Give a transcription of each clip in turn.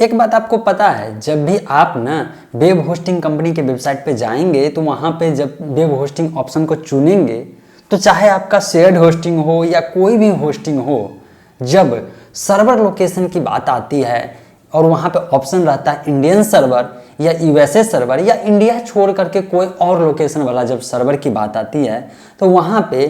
एक बात आपको पता है, जब भी आप ना वेब होस्टिंग कंपनी के वेबसाइट पे जाएंगे तो वहाँ पे जब वेब होस्टिंग ऑप्शन को चुनेंगे तो चाहे आपका शेयर्ड होस्टिंग हो या कोई भी होस्टिंग हो, जब सर्वर लोकेशन की बात आती है और वहाँ पे ऑप्शन रहता है इंडियन सर्वर या यूएसए सर्वर या इंडिया छोड़ करके कोई और लोकेशन वाला जब सर्वर की बात आती है तो वहाँ पे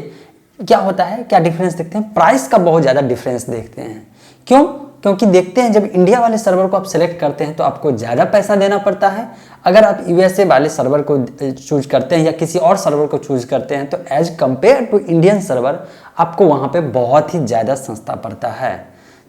क्या होता है, क्या डिफरेंस देखते हैं? प्राइस का बहुत ज़्यादा डिफरेंस देखते हैं। क्यों? क्योंकि देखते हैं जब इंडिया वाले सर्वर को आप सेलेक्ट करते हैं तो आपको ज़्यादा पैसा देना पड़ता है। अगर आप यूएसए वाले सर्वर को चूज करते हैं या किसी और सर्वर को चूज करते हैं तो as compare to Indian server आपको वहाँ पे बहुत ही ज़्यादा सस्ता पड़ता है।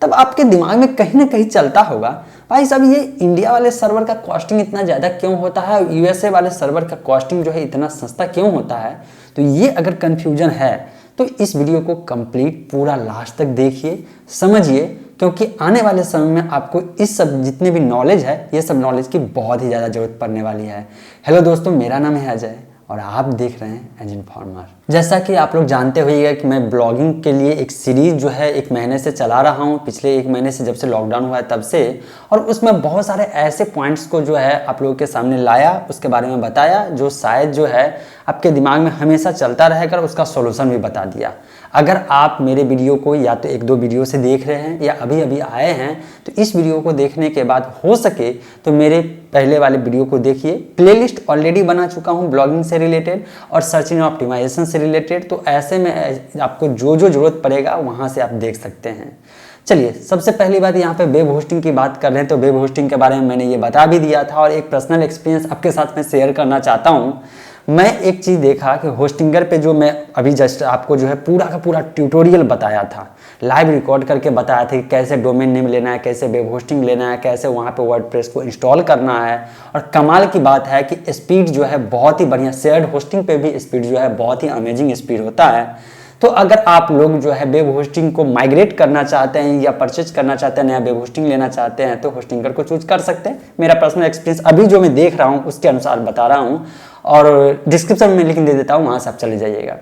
तब आपके दिमाग में कहीं ना कहीं चलता होगा, भाई साहब ये इंडिया वाले सर्वर का कॉस्टिंग इतना ज़्यादा क्यों होता है और यूएसए वाले सर्वर का कॉस्टिंग जो है इतना सस्ता क्यों होता है? तो ये अगर कन्फ्यूजन है तो इस वीडियो को कंप्लीट पूरा लास्ट तक देखिए, समझिए, क्योंकि आने वाले समय में आपको इस सब जितने भी नॉलेज है ये सब नॉलेज की बहुत ही ज़्यादा जरूरत पड़ने वाली है। हेलो दोस्तों, मेरा नाम है अजय और आप देख रहे हैं एज इन्फॉर्मर। जैसा कि आप लोग जानते होइएगा कि मैं ब्लॉगिंग के लिए एक सीरीज जो है 1 महीने से चला रहा हूँ, पिछले 1 महीने से जब से लॉकडाउन हुआ है तब से, और उसमें बहुत सारे ऐसे पॉइंट्स को जो है आप लोगों के सामने लाया, उसके बारे में बताया जो शायद जो है आपके दिमाग में हमेशा चलता रहेगा, उसका सोल्यूशन भी बता दिया। अगर आप मेरे वीडियो को या तो 1-2 वीडियो से देख रहे हैं या अभी अभी आए हैं तो इस वीडियो को देखने के बाद हो सके तो मेरे पहले वाले वीडियो को देखिए। प्लेलिस्ट ऑलरेडी बना चुका हूं ब्लॉगिंग से रिलेटेड और सर्च इंजन ऑप्टिमाइजेशन से रिलेटेड, तो ऐसे में आपको जो जो जरूरत पड़ेगा वहां से आप देख सकते हैं। चलिए, सबसे पहली बात यहाँ पे वेब होस्टिंग की बात कर रहे हैं तो वेब होस्टिंग के बारे में मैंने ये बता भी दिया था और एक पर्सनल एक्सपीरियंस आपके साथ में शेयर करना चाहता हूँ। मैं एक चीज़ देखा कि होस्टिंगर पे जो मैं अभी जस्ट आपको जो है पूरा का पूरा ट्यूटोरियल बताया था, लाइव रिकॉर्ड करके बताया था कि कैसे डोमेन नेम लेना है, कैसे वेब होस्टिंग लेना है, कैसे वहाँ पे वर्डप्रेस को इंस्टॉल करना है। और कमाल की बात है कि स्पीड जो है बहुत ही बढ़िया, शेयर्ड होस्टिंग पे भी स्पीड जो है बहुत ही अमेजिंग स्पीड होता है। तो अगर आप लोग जो है वेब होस्टिंग को माइग्रेट करना चाहते हैं या परचेज करना चाहते हैं, नया वेब होस्टिंग लेना चाहते हैं तो होस्टिंगर को चूज कर सकते हैं। मेरा पर्सनल एक्सपीरियंस अभी जो मैं देख रहा हूँ उसके अनुसार बता रहा हूँ और डिस्क्रिप्शन में लिंक दे देता हूँ, वहाँ से आप चले जाइएगा।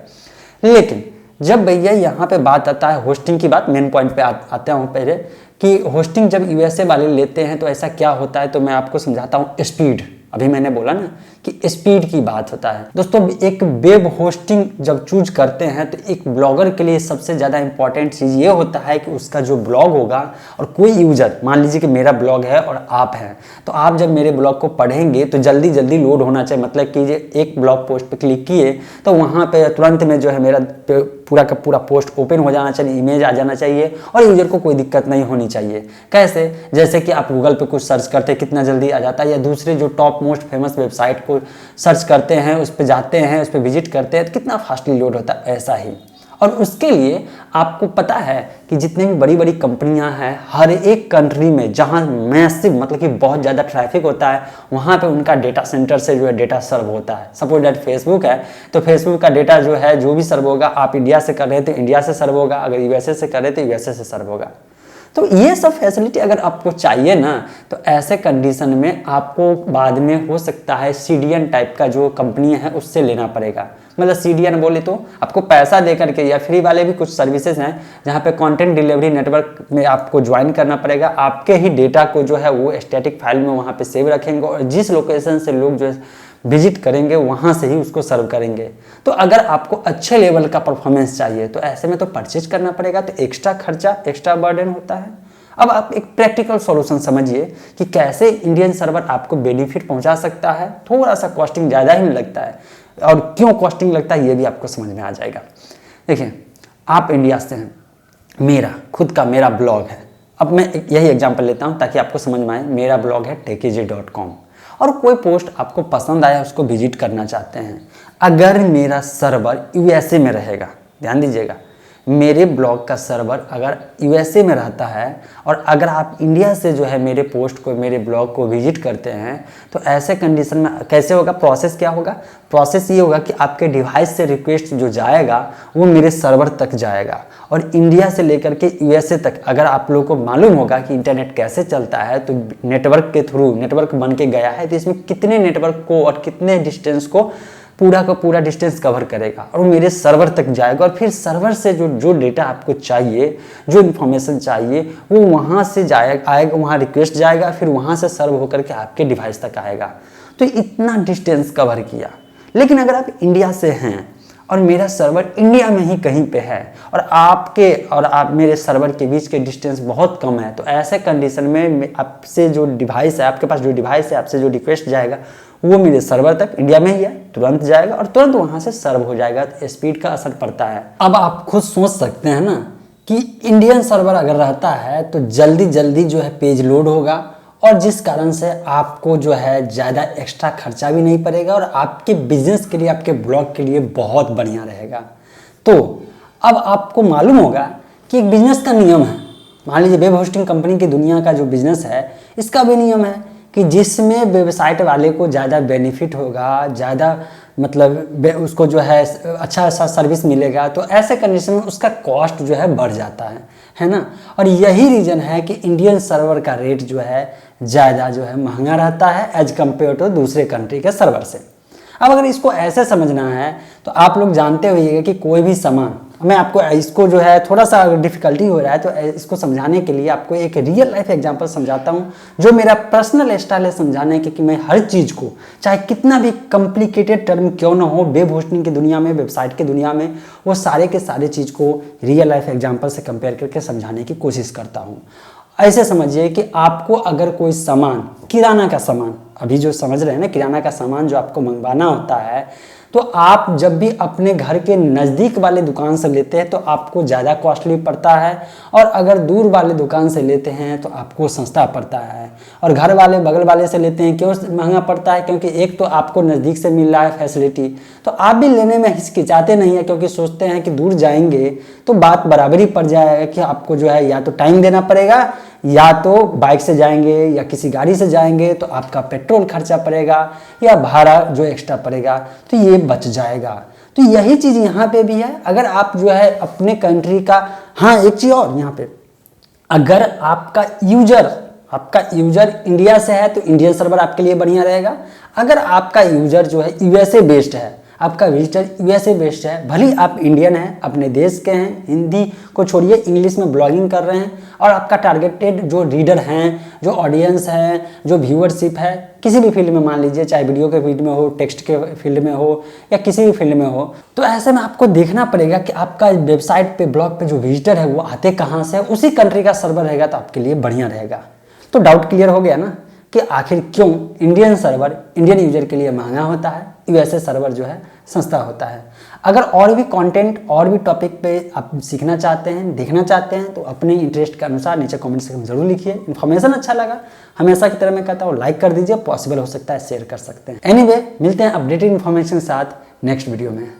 लेकिन जब भैया यहाँ पे बात आता है होस्टिंग की बात, मेन पॉइंट पे आते हूँ पहले कि होस्टिंग जब यूएसए वाले लेते हैं तो ऐसा क्या होता है, तो मैं आपको समझाता हूँ। स्पीड, अभी मैंने बोला ना कि स्पीड की बात होता है। दोस्तों, एक वेब होस्टिंग जब चूज करते हैं तो एक ब्लॉगर के लिए सबसे ज़्यादा इंपॉर्टेंट चीज़ ये होता है कि उसका जो ब्लॉग होगा और कोई यूजर, मान लीजिए कि मेरा ब्लॉग है और आप हैं, तो आप जब मेरे ब्लॉग को पढ़ेंगे तो जल्दी जल्दी लोड होना चाहिए। मतलब कि एक ब्लॉग पोस्ट पे क्लिक किए तो वहाँ पे तुरंत में जो है मेरा पूरा का पूरा पोस्ट ओपन हो जाना चाहिए, इमेज आ जाना चाहिए और यूजर को कोई दिक्कत नहीं होनी चाहिए। कैसे? जैसे कि आप गूगल पे कुछ सर्च करते हैं कितना जल्दी आ जाता है, या दूसरे जो टॉप मोस्ट फेमस वेबसाइट को सर्च करते हैं, उस पर जाते हैं, उस पर विजिट करते हैं तो कितना फास्टली लोड होता है, ऐसा ही। और उसके लिए आपको पता है कि जितनी भी बड़ी बड़ी कंपनियां हैं, हर एक कंट्री में जहां मैसिव मतलब कि बहुत ज़्यादा ट्रैफिक होता है वहां पे उनका डेटा सेंटर से जो है डेटा सर्व होता है। सपोज दैट फेसबुक है तो फेसबुक का डेटा जो है जो भी सर्व होगा, आप इंडिया से कर रहे हैं तो इंडिया से सर्व होगा, अगर यूएसए से कर रहे हैं तो यूएसए से सर्व होगा। तो ये सब फैसिलिटी अगर आपको चाहिए ना तो ऐसे कंडीशन में आपको बाद में हो सकता है सीडीएन टाइप का जो कंपनी है उससे लेना पड़ेगा। मतलब सीडीएन बोले तो आपको पैसा दे करके, या फ्री वाले भी कुछ सर्विसेज हैं जहाँ पे कंटेंट डिलीवरी नेटवर्क में आपको ज्वाइन करना पड़ेगा। आपके ही डेटा को जो है वो स्टैटिक फाइल में वहाँ पे सेव रखेंगे और जिस लोकेशन से लोग जो विजिट करेंगे वहाँ से ही उसको सर्व करेंगे। तो अगर आपको अच्छे लेवल का परफॉर्मेंस चाहिए तो ऐसे में तो परचेज करना पड़ेगा, तो एक्स्ट्रा खर्चा, एक्स्ट्रा बर्डन होता है। अब आप एक प्रैक्टिकल सॉल्यूशन समझिए कि कैसे इंडियन सर्वर आपको बेनिफिट पहुंचा सकता है। थोड़ा सा कॉस्टिंग ज़्यादा ही लगता है और क्यों कॉस्टिंग लगता है ये भी आपको समझ में आ जाएगा। देखिए, आप इंडिया से हैं, मेरा खुद का मेरा ब्लॉग है। अब मैं यही एग्जाम्पल लेता हूँ ताकि आपको समझ में आए। मेरा ब्लॉग है techij.com और कोई पोस्ट आपको पसंद आया, उसको विजिट करना चाहते हैं। अगर मेरा सर्वर यूएसए में रहेगा, ध्यान दीजिएगा, मेरे ब्लॉग का सर्वर अगर यूएसए में रहता है और अगर आप इंडिया से जो है मेरे पोस्ट को, मेरे ब्लॉग को विजिट करते हैं तो ऐसे कंडीशन में कैसे होगा, प्रोसेस क्या होगा? प्रोसेस ये होगा कि आपके डिवाइस से रिक्वेस्ट जो जाएगा वो मेरे सर्वर तक जाएगा और इंडिया से लेकर के यूएसए तक, अगर आप लोगों को मालूम होगा कि इंटरनेट कैसे चलता है तो नेटवर्क के थ्रू नेटवर्क बन के गया है, तो इसमें कितने नेटवर्क को और कितने डिस्टेंस को पूरा का पूरा डिस्टेंस कवर करेगा और मेरे सर्वर तक जाएगा, और फिर सर्वर से जो डेटा आपको चाहिए, जो इन्फॉर्मेशन चाहिए, वो वहाँ से आएगा, वहाँ रिक्वेस्ट जाएगा, फिर वहाँ से सर्व होकर के आपके डिवाइस तक आएगा। तो इतना डिस्टेंस कवर किया। लेकिन अगर आप इंडिया से हैं और मेरा सर्वर इंडिया में ही कहीं पे है और आप मेरे सर्वर के बीच के डिस्टेंस बहुत कम है, तो ऐसे कंडीशन में आपसे जो डिवाइस है, आपके पास जो डिवाइस है, आपसे जो रिक्वेस्ट जाएगा वो मेरे सर्वर तक इंडिया में ही है, तुरंत जाएगा और तुरंत वहाँ से सर्व हो जाएगा। तो स्पीड का असर पड़ता है। अब आप खुद सोच सकते हैं ना कि इंडियन सर्वर अगर रहता है तो जल्दी जल्दी जो है पेज लोड होगा, और जिस कारण से आपको जो है ज़्यादा एक्स्ट्रा खर्चा भी नहीं पड़ेगा और आपके बिजनेस के लिए, आपके ब्लॉग के लिए बहुत बढ़िया रहेगा। तो अब आपको मालूम होगा कि एक बिजनेस का नियम है। मान लीजिए वेब होस्टिंग कंपनी की दुनिया का जो बिजनेस है, इसका भी नियम है कि जिसमें वेबसाइट वाले को ज़्यादा बेनिफिट होगा, ज़्यादा मतलब उसको जो है अच्छा सर्विस मिलेगा, तो ऐसे कंडीशन में उसका कॉस्ट जो है बढ़ जाता है ना। और यही रीज़न है कि इंडियन सर्वर का रेट जो है ज़्यादा जो है महंगा रहता है एज कम्पेयर टू दूसरे कंट्री के सर्वर से। अब अगर इसको ऐसे समझना है तो आप लोग जानते होइएगा कि कोई भी सामान, मैं आपको इसको जो है थोड़ा सा डिफिकल्टी हो रहा है तो इसको समझाने के लिए आपको एक रियल लाइफ एग्जांपल समझाता हूँ, जो मेरा पर्सनल स्टाइल है समझाने के, कि मैं हर चीज़ को, चाहे कितना भी कॉम्प्लिकेटेड टर्म क्यों ना हो, वेब होस्टिंग की दुनिया में, वेबसाइट की दुनिया में, वो सारे के सारे चीज़ को रियल लाइफ एग्जाम्पल से कंपेयर करके समझाने की कोशिश करता हूँ। ऐसे समझिए कि आपको अगर कोई सामान, किराना का सामान, अभी जो समझ रहे हैं ना, किराना का सामान जो आपको मंगवाना होता है, तो आप जब भी अपने घर के नज़दीक वाले दुकान से लेते हैं तो आपको ज़्यादा कॉस्टली पड़ता है, और अगर दूर वाले दुकान से लेते हैं तो आपको सस्ता पड़ता है। और घर वाले बगल वाले से लेते हैं क्यों महंगा पड़ता है? क्योंकि एक तो आपको नज़दीक से मिल रहा है फैसिलिटी, तो आप भी लेने में हिचकिचाते नहीं है, क्योंकि सोचते हैं कि दूर जाएंगे तो बात बराबरी पड़ जाएगा कि आपको जो है या तो टाइम देना पड़ेगा, या तो बाइक से जाएंगे या किसी गाड़ी से जाएंगे तो आपका पेट्रोल खर्चा पड़ेगा या भाड़ा जो एक्स्ट्रा पड़ेगा, तो ये बच जाएगा। तो यही चीज़ यहाँ पे भी है। अगर आप जो है अपने कंट्री का, हाँ एक चीज़ और यहाँ पे, अगर आपका यूजर इंडिया से है तो इंडियन सर्वर आपके लिए बढ़िया रहेगा। अगर आपका यूजर जो है यूएसए बेस्ड है, आपका विजिटर यूएसए बेस्ड है, भले ही आप इंडियन हैं, अपने देश के हैं, हिंदी को छोड़िए इंग्लिश में ब्लॉगिंग कर रहे हैं, और आपका टारगेटेड जो रीडर हैं, जो ऑडियंस है, जो व्यूअरशिप है, किसी भी फील्ड में मान लीजिए, चाहे वीडियो के फील्ड में हो, टेक्स्ट के फील्ड में हो, या किसी भी फील्ड में हो, तो ऐसे में आपको देखना पड़ेगा कि आपका वेबसाइट पे, ब्लॉग पे जो विजिटर है वो आते कहाँ से है। उसी कंट्री का सर्वर रहेगा तो आपके लिए बढ़िया रहेगा। तो डाउट क्लियर हो गया ना कि आखिर क्यों इंडियन सर्वर इंडियन यूजर के लिए महंगा होता है, यूएसए सर्वर जो है सस्ता होता है। अगर और भी कंटेंट, और भी टॉपिक पे आप सीखना चाहते हैं, देखना चाहते हैं, तो अपने इंटरेस्ट के अनुसार नीचे कमेंट सेक्शन में जरूर लिखिए। इन्फॉर्मेशन अच्छा लगा, हमेशा की तरह मैं कहता हूँ लाइक कर दीजिए, पॉसिबल हो सकता है शेयर कर सकते हैं। एनीवे, मिलते हैं अपडेटेड इन्फॉर्मेशन के साथ नेक्स्ट वीडियो में।